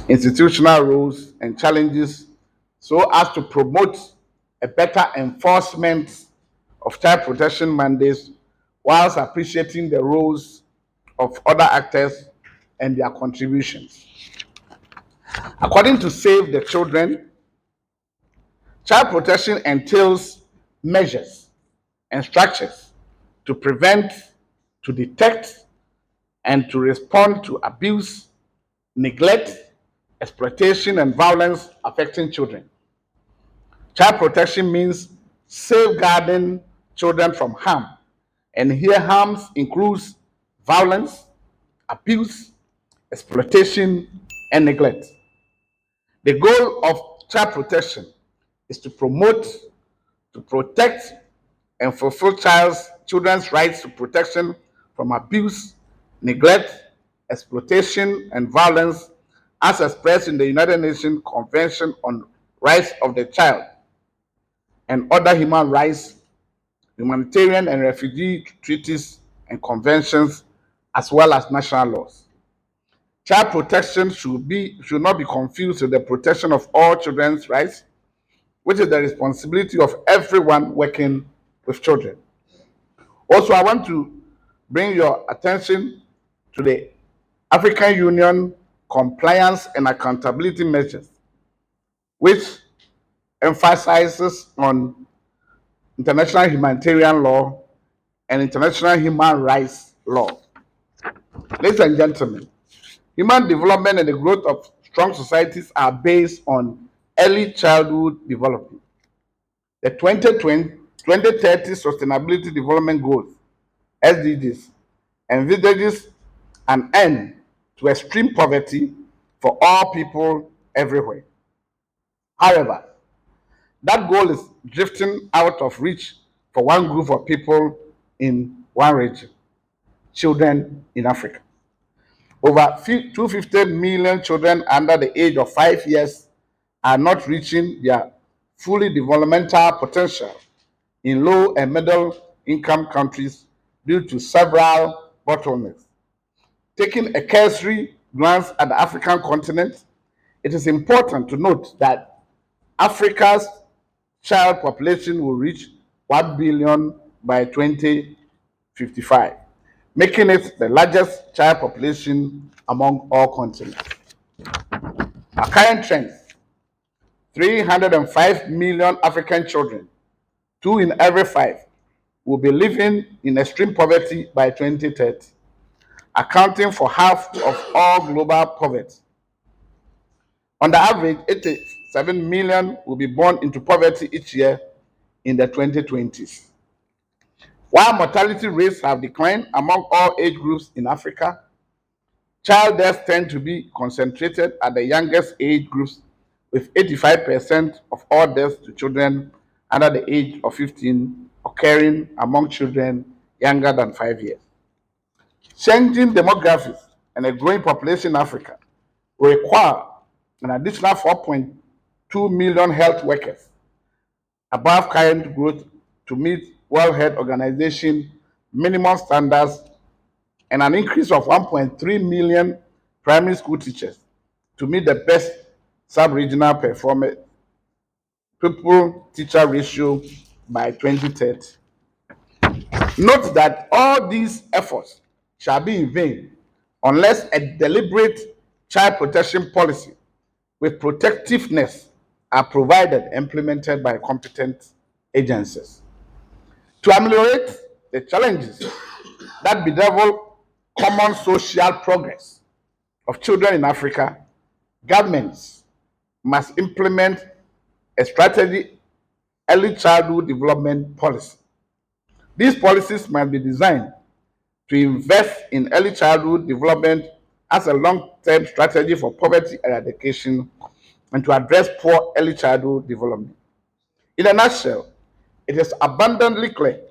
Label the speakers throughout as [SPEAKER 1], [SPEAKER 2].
[SPEAKER 1] institutional roles and challenges so as to promote a better enforcement of child protection mandates whilst appreciating the roles of other actors and their contributions. According to Save the Children, child protection entails measures and structures to prevent, to detect, and to respond to abuse, neglect, exploitation, and violence affecting children. Child protection means safeguarding children from harm, and here harms includes violence, abuse, exploitation, and neglect. The goal of child protection is to promote, to protect, and fulfill children's rights to protection from abuse, neglect, exploitation, and violence as expressed in the United Nations Convention on Rights of the Child and other human rights, humanitarian and refugee treaties and conventions, as well as national laws. Child protection should not be confused with the protection of all children's rights, which is the responsibility of everyone working with children. Also, I want to bring your attention to the African Union compliance and accountability measures, which emphasizes on international humanitarian law and international human rights law. Ladies and gentlemen, human development and the growth of strong societies are based on early childhood development. The 2030 Sustainability Development Goals, SDGs, envisages an end to extreme poverty for all people everywhere. However, that goal is drifting out of reach for one group of people in one region, children in Africa. Over 250 million children under the age of 5 years are not reaching their fully developmental potential in low and middle income countries due to several bottlenecks. Taking a cursory glance at the African continent, it is important to note that Africa's child population will reach 1 billion by 2055, making it the largest child population among all continents. Our current trend: 305 million African children, 2 in every 5, will be living in extreme poverty by 2030, accounting for half of all global poverty. On the average, 87 million will be born into poverty each year in the 2020s. While mortality rates have declined among all age groups in Africa, child deaths tend to be concentrated at the youngest age groups, with 85% of all deaths to children under the age of 15 occurring among children younger than 5 years. Changing demographics and a growing population in Africa will require an additional 4.2 million health workers above current growth to meet World Health Organization minimum standards, and an increase of 1.3 million primary school teachers to meet the best sub-regional performance pupil-teacher ratio by 2030. Note that all these efforts shall be in vain unless a deliberate child protection policy with protectiveness are provided and implemented by competent agencies. To ameliorate the challenges that bedevil common social progress of children in Africa, governments must implement a strategy early childhood development policy. These policies must be designed to invest in early childhood development as a long-term strategy for poverty eradication and to address poor early childhood development. In a nutshell, it is abundantly clear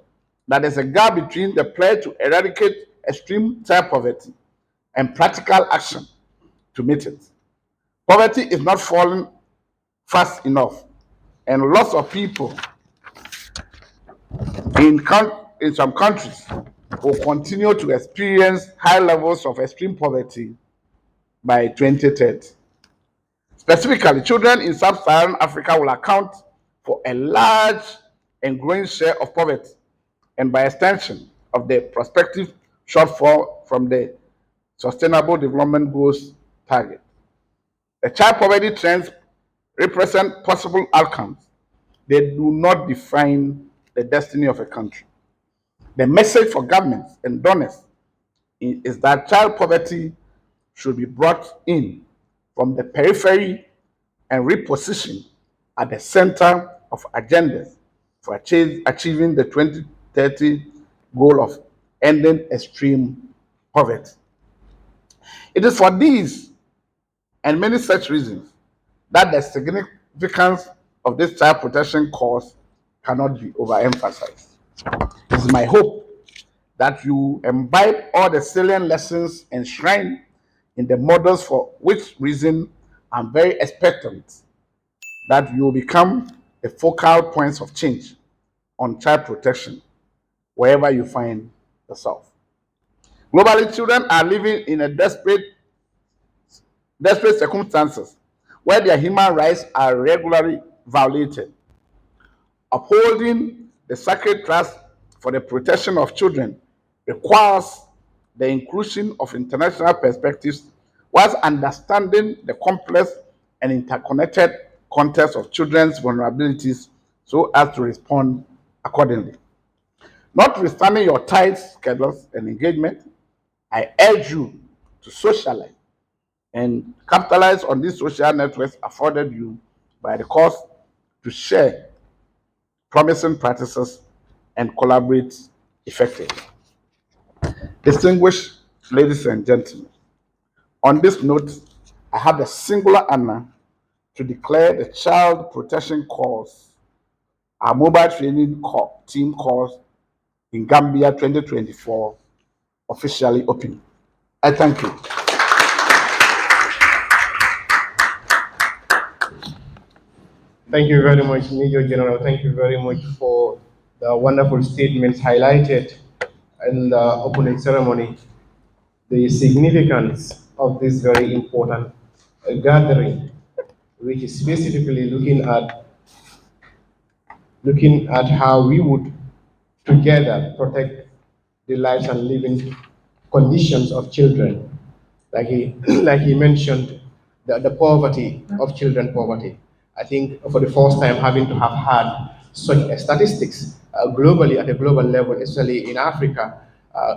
[SPEAKER 1] that there's a gap between the pledge to eradicate extreme child poverty and practical action to meet it. Poverty is not falling fast enough, and lots of people in, in some countries will continue to experience high levels of extreme poverty by 2030. Specifically, children in sub-Saharan Africa will account for a large and growing share of poverty, and by extension of the prospective shortfall from the Sustainable Development Goals target. The child poverty trends represent possible outcomes. They do not define the destiny of a country. The message for governments and donors is that child poverty should be brought in from the periphery and repositioned at the center of agendas for achieving the 2030 goal of ending extreme poverty. It is for these and many such reasons that the significance of this child protection cause cannot be overemphasized. It is my hope that you imbibe all the salient lessons enshrined in the models, for which reason I'm very expectant that you will become the focal points of change on child protection wherever you find yourself. Globally, children are living in a desperate circumstances where their human rights are regularly violated. Upholding the sacred trust for the protection of children requires the inclusion of international perspectives whilst understanding the complex and interconnected context of children's vulnerabilities so as to respond accordingly. Notwithstanding your tight schedules and engagement, I urge you to socialize and capitalize on these social networks afforded you by the course to share promising practices and collaborate effectively. Distinguished ladies and gentlemen, on this note, I have the singular honor to declare the Child Protection Course, our mobile training team course in Gambia 2024, officially open. I thank you.
[SPEAKER 2] Thank you very much, Major General. Thank you very much for the wonderful statements highlighted in the opening ceremony. The significance of this very important gathering, which is specifically looking at how we would together protect the lives and living conditions of children. Like he, like he mentioned, the poverty of children poverty. I think for the first time having to have had such statistics globally at a global level, especially in Africa,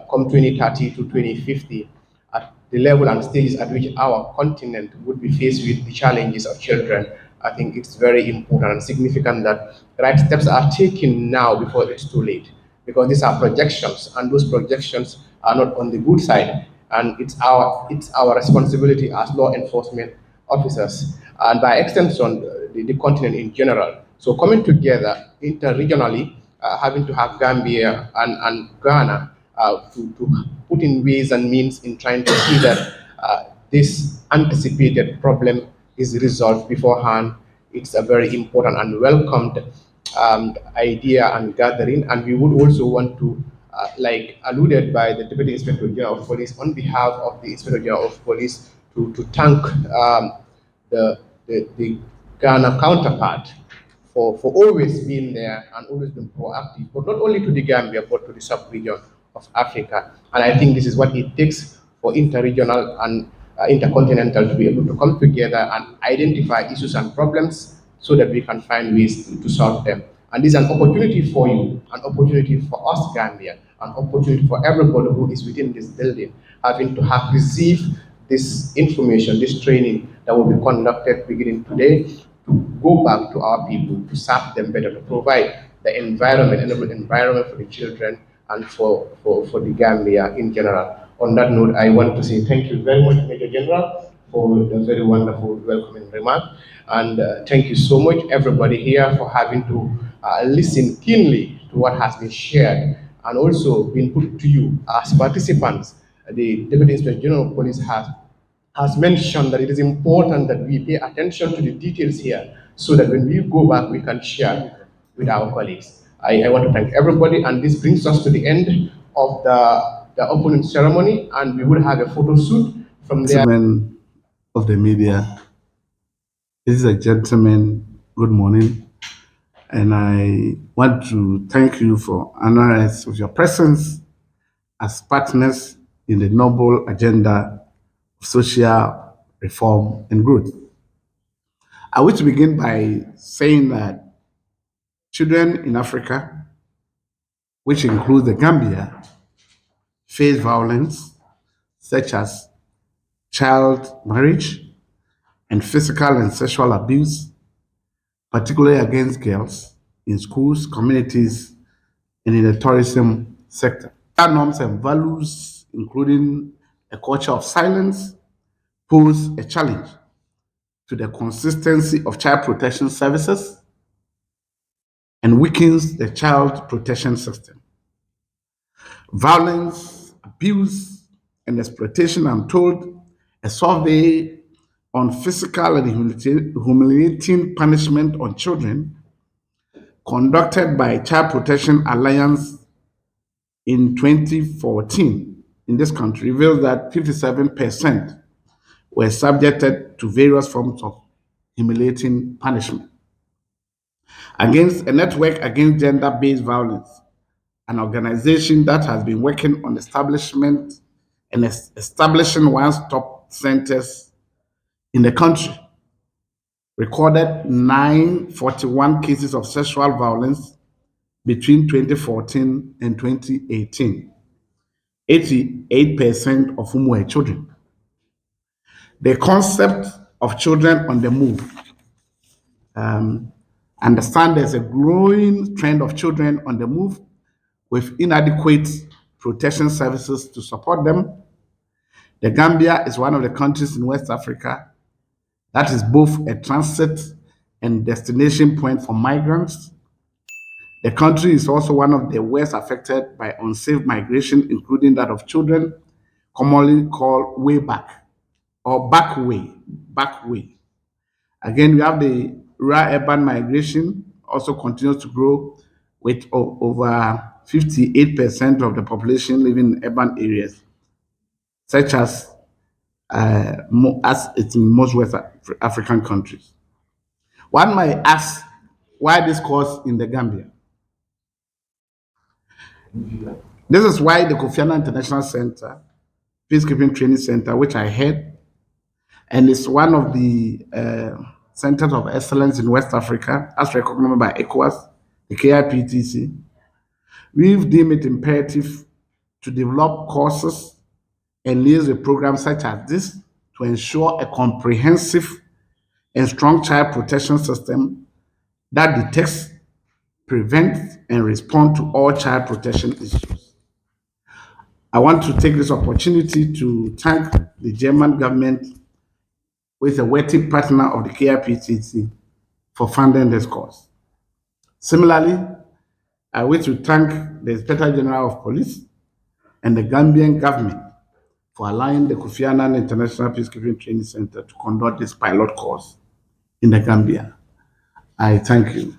[SPEAKER 2] come 2030 to 2050, at the level and stages at which our continent would be faced with the challenges of children. I think it's very important and significant that the right steps are taken now before it's too late, because these are projections, and those projections are not on the good side. And it's our responsibility as law enforcement officers, and by extension, the continent in general. So coming together interregionally, having to have Gambia and Ghana to put in ways and means in trying to see that this anticipated problem is resolved beforehand. It's a very important and welcomed idea and gathering. And we would also want to, like alluded by the Deputy Inspector General of Police, on behalf of the Inspector General of Police, to thank the Ghana counterpart for always being there and always being proactive, but not only to the Gambia, but to the sub-region of Africa. And I think this is what it takes for interregional and intercontinental to be able to come together and identify issues and problems so that we can find ways to solve them. And this is an opportunity for you, an opportunity for us, Gambia, an opportunity for everybody who is within this building, having to have received this information, this training that will be conducted beginning today, to go back to our people, to serve them better, to provide the environment, enable environment for the children and for the Gambia in general. On that note, I want to say thank you very much, Major General, for the very wonderful welcoming remark. And thank you so much, everybody here, for having to listen keenly to what has been shared and also been put to you as participants. The Deputy Inspector General of Police has mentioned that it is important that we pay attention to the details here so that when we go back, we can share with our colleagues. I want to thank everybody, and this brings us to the end of the opening ceremony, and we will have a photo shoot from there.
[SPEAKER 1] Gentlemen of the media, Ladies and gentlemen, good morning. And I want to thank you for honoring us with your presence as partners in the noble agenda of social reform and growth. I wish to begin by saying that children in Africa, which includes the Gambia, face violence such as child marriage and physical and sexual abuse, particularly against girls in schools, communities, and in the tourism sector. Our norms and values, including a culture of silence, pose a challenge to the consistency of child protection services and weakens the child protection system. Violence, abuse, and exploitation, I'm told, a survey on physical and humiliating punishment on children conducted by Child Protection Alliance in 2014 in this country reveals that 57% were subjected to various forms of humiliating punishment. Against a network against gender based violence, an organization that has been working on establishment and establishing one stop centers in the country, recorded 941 cases of sexual violence between 2014 and 2018, 88% of whom were children. The concept of children on the move. Understand there's a growing trend of children on the move with inadequate protection services to support them. The Gambia is one of the countries in West Africa that is both a transit and destination point for migrants. The country is also one of the worst affected by unsafe migration, including that of children, commonly called way back or back way. Again, we have the rural urban migration also continues to grow with over 58% of the population living in urban areas, such as it's in most West African countries. One might ask why this cause in the Gambia. This is why the Kofi Annan International Center, Peacekeeping Training Center, which I head, and it's one of the centers of excellence in West Africa, as recognized by ECOWAS, the KIPTC. We've deemed it imperative to develop courses and liaise with programs such as this to ensure a comprehensive and strong child protection system that detects, prevents, and responds to all child protection issues. I want to take this opportunity to thank the German government, who is a worthy partner of the KIPTC, for funding this course. Similarly, I wish to thank the Inspector General of Police and the Gambian government for allowing the Kofi Annan International Peacekeeping Training Center to conduct this pilot course in the Gambia. I thank you.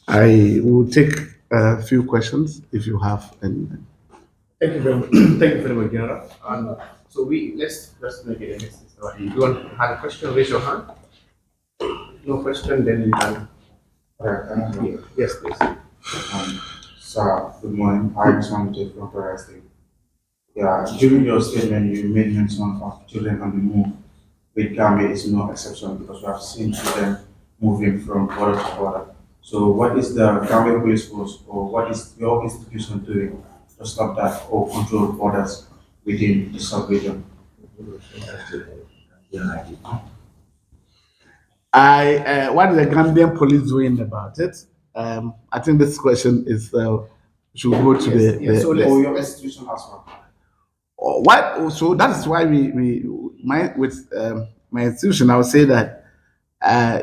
[SPEAKER 1] I will take a few questions if you have any.
[SPEAKER 2] Thank you very much. Thank you very much, General. And so let's make it a next. If you want to have a question, raise your hand. No question, then you can.
[SPEAKER 3] Thank you.
[SPEAKER 2] Yes, please.
[SPEAKER 3] Sir, good morning. I just want to take from Paris State. Yeah, during your statement, you made mention of children on the move. With Gambia is no exception because we have seen children moving from border to border. So, what is the Gambia Police Force or what is your institution doing to stop that or control borders within the sub-region?
[SPEAKER 1] What is the Gambian police doing about it? I think this question is should go to
[SPEAKER 2] Yes, so
[SPEAKER 3] Or
[SPEAKER 2] let's.
[SPEAKER 3] your institution as well?
[SPEAKER 1] what. So that is why we my with my institution. I would say that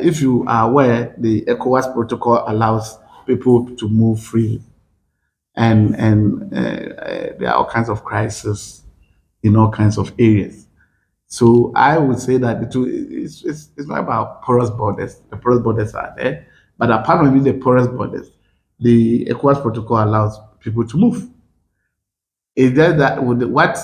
[SPEAKER 1] if you are aware, the ECOWAS protocol allows people to move freely, and there are all kinds of crises in all kinds of areas. So I would say that it's not about porous borders. The porous borders are there, but apart from the porous borders, the ECOWAS protocol allows people to move. It's just that what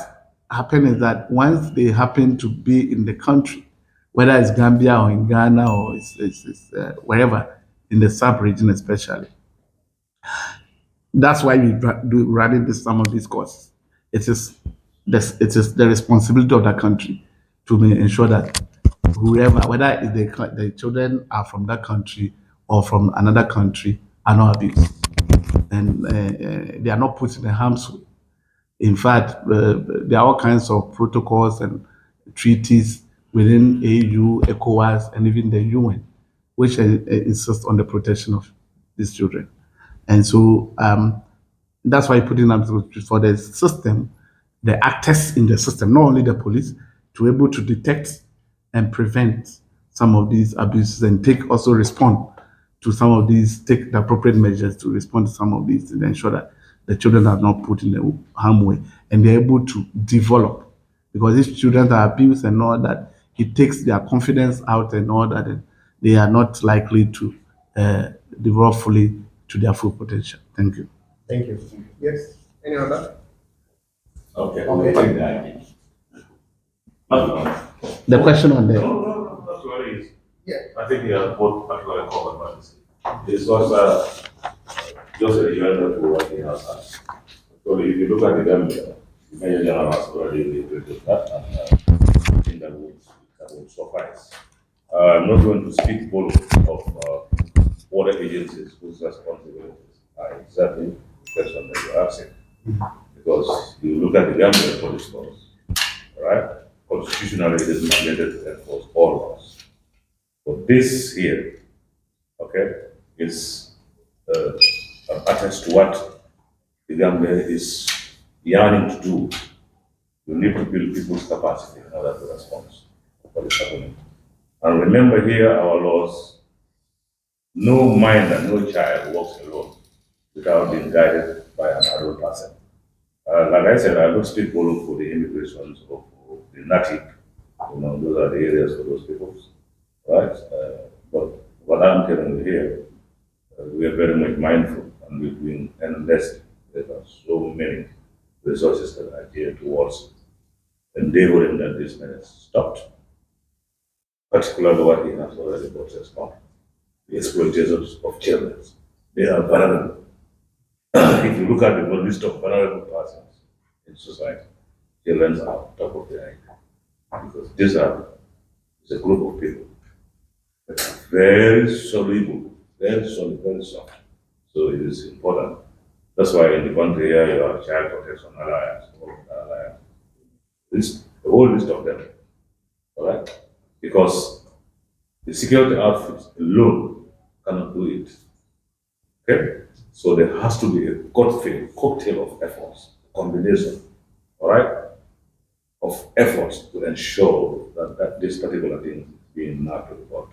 [SPEAKER 1] happened is that once they happen to be in the country, whether it's Gambia or in Ghana or it's wherever in the sub-region especially. That's why we do running this some of these courses. It is the responsibility of the country to ensure that whoever, whether the children are from that country or from another country, are not abused and they are not put in a harm's way. In fact, there are all kinds of protocols and treaties within AU, ECOWAS, and even the UN, which insist on the protection of these children. And so that's why putting up for the system, the actors in the system, not only the police, to be able to detect and prevent some of these abuses and take also respond to some of these, take the appropriate measures to respond to some of these and ensure that the children are not put in a harm way and they're able to develop. Because these children are abused and all that, it takes their confidence out and all that, and they are not likely to develop fully to their full potential. Thank you.
[SPEAKER 2] Thank you. Yes. Any other?
[SPEAKER 4] Okay.
[SPEAKER 2] Okay.
[SPEAKER 1] The question on the
[SPEAKER 4] No, that's what it is.
[SPEAKER 2] Yeah.
[SPEAKER 4] I think you are both particularly covered by this. This was just a reminder to what he has asked. So if you look at the Gambia, the Major General has already reiterated that, and I think that would suffice. I'm not going to speak full of other agencies whose responsibilities are exactly the question that you're asking. Because you look at the Gambia police force, right? Constitutionally, it is mandated to enforce all laws. But this here, okay, is attached to what the Gambia is yearning to do. You need to build people's capacity in order to respond to what is happening. And remember here, our laws, no mind and no child walks alone without being guided by an adult person. Like I said, I don't speak Bolo for the immigrations of the native. Those are the areas for those peoples, right? But what I'm telling you here, we are very much mindful and we're doing endlessly. There are so many resources that are geared towards endeavoring that this man is stopped, particularly what he has already brought us on. The exploitations of children. They are vulnerable. If you look at the list of vulnerable persons in society, children are top of the line because these are it's a group of people that are very soluble, very solid, very soft. So it is important. That's why in the country here you have Child Protection Alliance, the whole list of them, all right? Because the security outfits alone cannot do it. Okay? So there has to be a cocktail of efforts, combination, all right, of efforts to ensure that this particular thing is being not report.